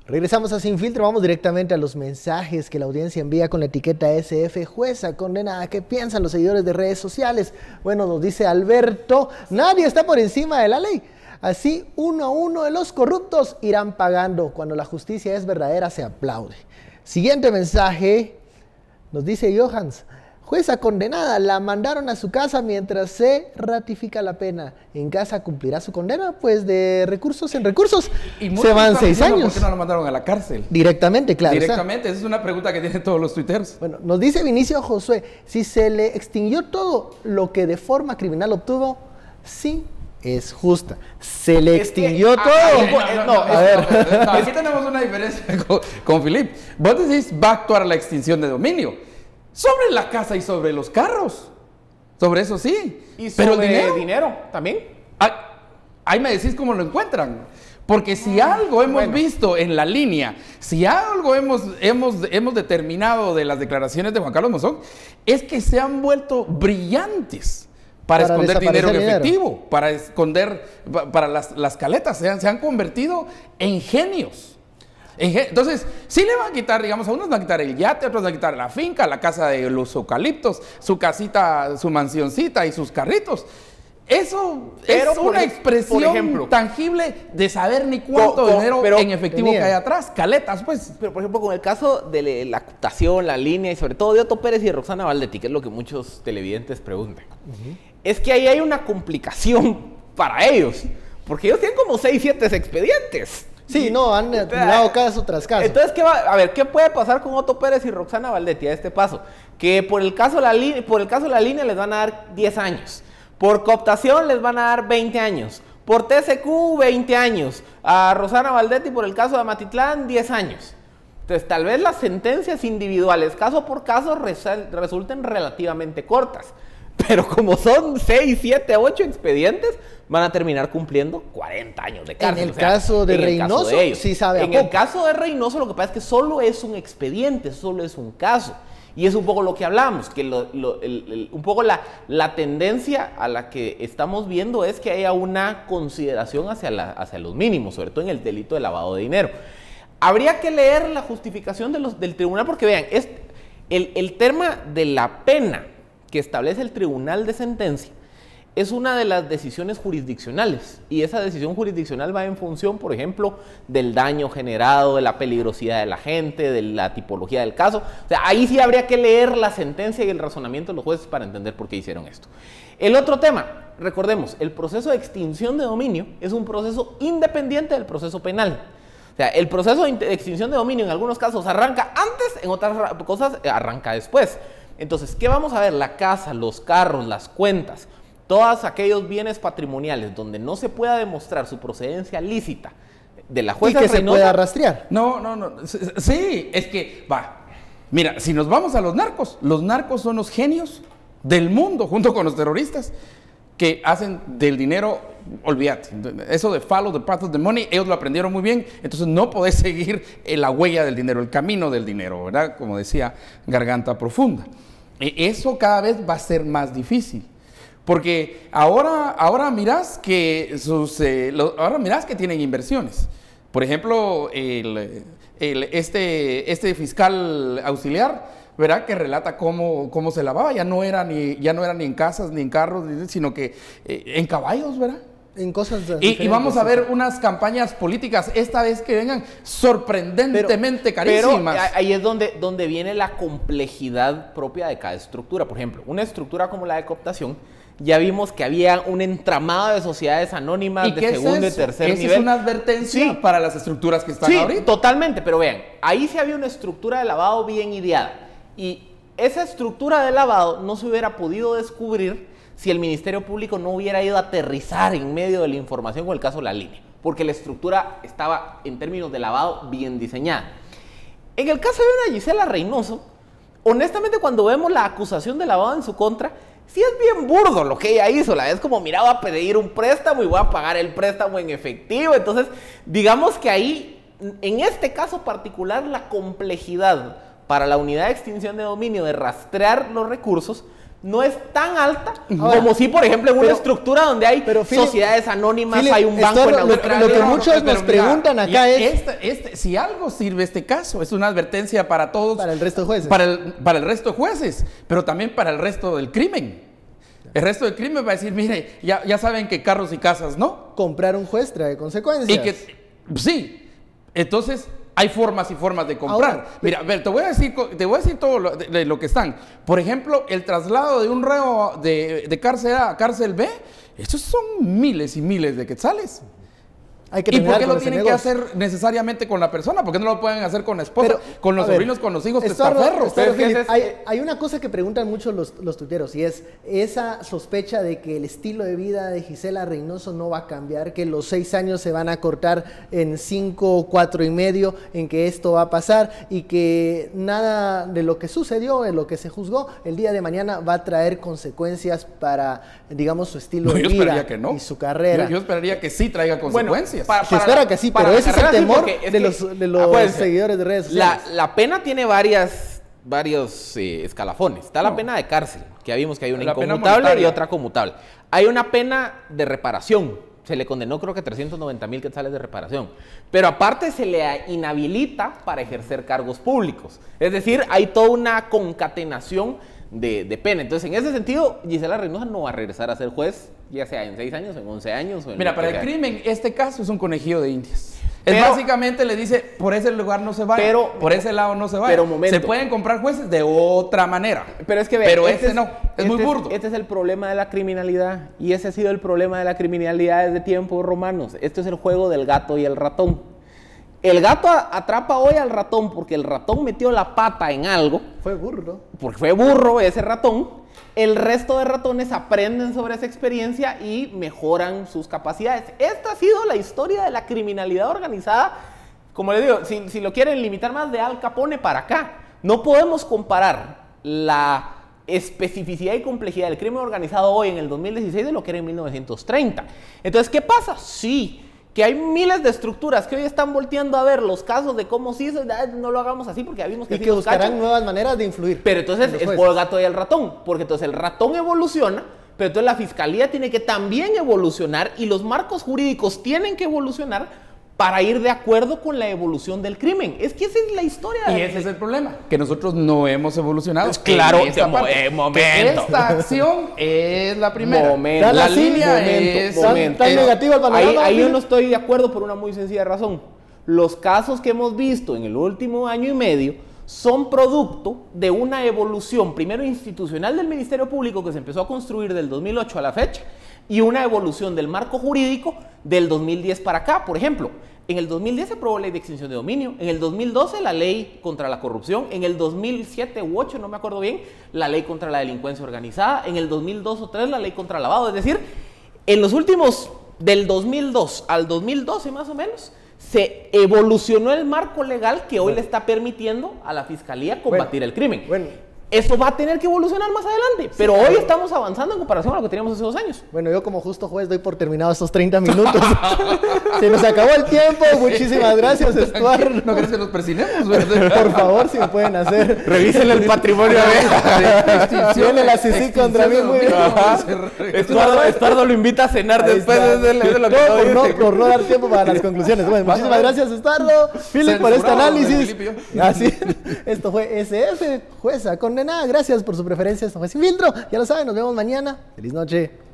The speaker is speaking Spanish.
Regresamos a Sin Filtro, vamos directamente a los mensajes que la audiencia envía con la etiqueta SF Jueza condenada. ¿Qué piensan los seguidores de redes sociales? Bueno, nos dice Alberto, nadie está por encima de la ley. Así, uno a uno de los corruptos irán pagando. Cuando la justicia es verdadera, se aplaude. Siguiente mensaje, nos dice Johans. Jueza condenada, la mandaron a su casa mientras se ratifica la pena. En casa cumplirá su condena, pues de recursos en recursos se van 6 años. ¿Por qué no la mandaron a la cárcel? Directamente, claro. Directamente, esa es una pregunta que tienen todos los tuiteros. Bueno, nos dice Vinicio Josué, si se le extinguió todo lo que de forma criminal obtuvo, sí es justa. Se le extinguió todo. A ver. Aquí tenemos una diferencia con Filip. Vos decís, va a actuar la extinción de dominio. Sobre la casa y sobre los carros. Sobre eso sí. ¿Y sobre el dinero también? Ahí me decís cómo lo encuentran. Porque si algo hemos visto en la línea, si algo hemos determinado de las declaraciones de Juan Carlos Monzón, es que se han vuelto brillantes para esconder dinero en efectivo, para esconder, para las caletas, se han convertido en genios. Entonces, sí le van a quitar, digamos, a unos van a quitar el yate, a otros van a quitar la finca, la casa de los eucaliptos, su casita, su mansioncita y sus carritos. Eso es una expresión tangible de saber ni cuánto dinero en efectivo que hay atrás. Caletas, pues. Pero, por ejemplo, con el caso de la acotación, la línea y sobre todo de Otto Pérez y de Roxana Valdetti, que es lo que muchos televidentes preguntan, es que ahí hay una complicación para ellos, porque ellos tienen como 6, 7 expedientes. Sí, no, han acumulado caso tras caso. Entonces, ¿qué puede pasar con Otto Pérez y Roxana Valdetti a este paso? Que por el caso de la línea les van a dar 10 años. Por cooptación les van a dar 20 años. Por TSQ, 20 años. A Roxana Valdetti, por el caso de Amatitlán, 10 años. Entonces, tal vez las sentencias individuales, caso por caso, resulten relativamente cortas. Pero como son 6, 7, 8 expedientes, van a terminar cumpliendo 40 años de cárcel. En el caso de Reynoso, sí sabe a poco. En el caso de Reynoso, lo que pasa es que solo es un expediente, solo es un caso. Y es un poco lo que hablamos, que un poco la tendencia a la que estamos viendo es que haya una consideración hacia los mínimos, sobre todo en el delito de lavado de dinero. Habría que leer la justificación del tribunal, porque vean, el tema de la pena que establece el tribunal de sentencia es una de las decisiones jurisdiccionales, y esa decisión jurisdiccional va en función, por ejemplo, del daño generado, de la peligrosidad de la gente, de la tipología del caso. O sea, ahí sí habría que leer la sentencia y el razonamiento de los jueces para entender por qué hicieron esto. El otro tema, recordemos, el proceso de extinción de dominio es un proceso independiente del proceso penal. O sea, el proceso de extinción de dominio en algunos casos arranca antes, en otras cosas arranca después. Entonces, ¿qué vamos a ver? La casa, los carros, las cuentas, todos aquellos bienes patrimoniales donde no se pueda demostrar su procedencia lícita de la jueza Reynoso, se pueda rastrear. No. Sí, es que, mira, si nos vamos a los narcos son los genios del mundo, junto con los terroristas, que hacen del dinero, olvídate, eso de follow the path of the money, ellos lo aprendieron muy bien, entonces no podés seguir la huella del dinero, el camino del dinero, ¿verdad? Como decía Garganta Profunda. Eso cada vez va a ser más difícil. Porque ahora mirás que tienen inversiones. Por ejemplo, este fiscal auxiliar, ¿verdad? Que relata cómo se lavaba. Ya no era ni en casas, ni en carros, sino que en caballos, ¿verdad? En cosas y vamos a ver unas campañas políticas esta vez que vengan sorprendentemente carísimas. Pero ahí es donde viene la complejidad propia de cada estructura. Por ejemplo, una estructura como la de cooptación, ya vimos que había un entramado de sociedades anónimas de segundo y tercer nivel. Es una advertencia para las estructuras que están ahorita. Sí, totalmente, pero vean, ahí sí había una estructura de lavado bien ideada. Y esa estructura de lavado no se hubiera podido descubrir si el Ministerio Público no hubiera ido a aterrizar en medio de la información con el caso de la línea, porque la estructura estaba, en términos de lavado, bien diseñada. En el caso de una Gisela Reynoso, honestamente, cuando vemos la acusación de lavado en su contra, sí es bien burdo lo que ella hizo. La vez como, mira, voy a pedir un préstamo y voy a pagar el préstamo en efectivo. Entonces, digamos que ahí, en este caso particular, la complejidad para la unidad de extinción de dominio de rastrear los recursos no es tan alta como si, por ejemplo, en una estructura donde hay sociedades anónimas, hay un banco en Australia. Lo que muchos nos preguntan acá es... si algo sirve este caso, es una advertencia para todos. Para el resto de jueces. Para el resto de jueces, pero también para el resto del crimen. El resto del crimen va a decir, mire, ya saben que carros y casas, ¿no? Comprar un juez trae consecuencias. Y que, sí, entonces... Hay formas y formas de comprar. Ahora, mira, a ver, te voy a decir todo lo que están. Por ejemplo, el traslado de un reo de cárcel A a cárcel B, esos son miles y miles de quetzales. Hay que ¿Y por qué lo con tienen que hacer necesariamente con la persona? ¿Por qué no lo pueden hacer con la esposa, con los sobrinos, con los hijos testaferros? Hay una cosa que preguntan mucho los tuiteros y es esa sospecha de que el estilo de vida de Gisela Reynoso no va a cambiar, que los 6 años se van a cortar en 5, 4 y medio, en que esto va a pasar y que nada de lo que sucedió, de lo que se juzgó, el día de mañana va a traer consecuencias para, digamos, su estilo de vida y su carrera. Yo esperaría que sí traiga consecuencias. Se espera que sí, pero ese es el temor de los seguidores de redes sociales. La pena tiene varios escalafones. Está la pena de cárcel, que ya vimos que hay una inconmutable y otra conmutable. Hay una pena de reparación. Se le condenó creo que 390,000 quetzales de reparación. Pero aparte se le inhabilita para ejercer cargos públicos. Es decir, hay toda una concatenación de pena. Entonces, en ese sentido, Gisela Reynoso no va a regresar a ser juez, ya sea en 6 años, en 11 años. Mira, para el crimen, este caso es un conejillo de indias. Básicamente le dice, por ese lugar no se vaya, por ese lado no se vaya. Se pueden comprar jueces de otra manera. Pero es que ese no, es muy burdo. Este es el problema de la criminalidad. Y ese ha sido el problema de la criminalidad desde tiempos romanos. Esto es el juego del gato y el ratón. El gato atrapa hoy al ratón porque el ratón metió la pata en algo. Fue burro. Porque fue burro ese ratón. El resto de ratones aprenden sobre esa experiencia y mejoran sus capacidades. Esta ha sido la historia de la criminalidad organizada. Como les digo, si lo quieren limitar más, de Al Capone para acá. No podemos comparar la especificidad y complejidad del crimen organizado hoy en el 2016 de lo que era en 1930. Entonces, ¿qué pasa? Sí, que hay miles de estructuras que hoy están volteando a ver los casos de cómo se hizo, no lo hagamos así porque ya vimos que y que buscarán nuevas maneras de influir. Pero entonces es por el gato y el ratón, porque entonces el ratón evoluciona, pero entonces la fiscalía tiene que también evolucionar y los marcos jurídicos tienen que evolucionar para ir de acuerdo con la evolución del crimen. Es que esa es la historia. Y ese es el problema, que nosotros no hemos evolucionado. Pues claro, momento. Esta acción es la primera. La línea es tan negativa el panorama. Ahí yo no estoy de acuerdo por una muy sencilla razón. Los casos que hemos visto en el último año y medio son producto de una evolución, primero institucional del Ministerio Público, que se empezó a construir del 2008 a la fecha, y una evolución del marco jurídico del 2010 para acá. Por ejemplo, en el 2010 se aprobó la ley de extinción de dominio, en el 2012 la ley contra la corrupción, en el 2007 u 2008, no me acuerdo bien, la ley contra la delincuencia organizada, en el 2002 o 2003 la ley contra el lavado. Es decir, en los últimos, del 2002 al 2012 más o menos, se evolucionó el marco legal que hoy le está permitiendo a la Fiscalía combatir el crimen. Eso va a tener que evolucionar más adelante, pero hoy estamos avanzando en comparación a lo que teníamos hace 2 años. Bueno, yo como justo juez doy por terminado estos 30 minutos. Se nos acabó el tiempo. Muchísimas gracias, Estuardo. ¿No quieres que nos persinemos? Por favor, si me pueden hacer. Revísenle el patrimonio de Viene la CICI contra mí muy bien. Estuardo lo invita a cenar después de lo que por no dar tiempo para las conclusiones. Bueno, muchísimas gracias, Estuardo. Philip, por este análisis. Así, esto fue SF, jueza condenada. Gracias por su preferencia. Esto fue Sin Filtro. Ya lo saben, nos vemos mañana. Feliz noche.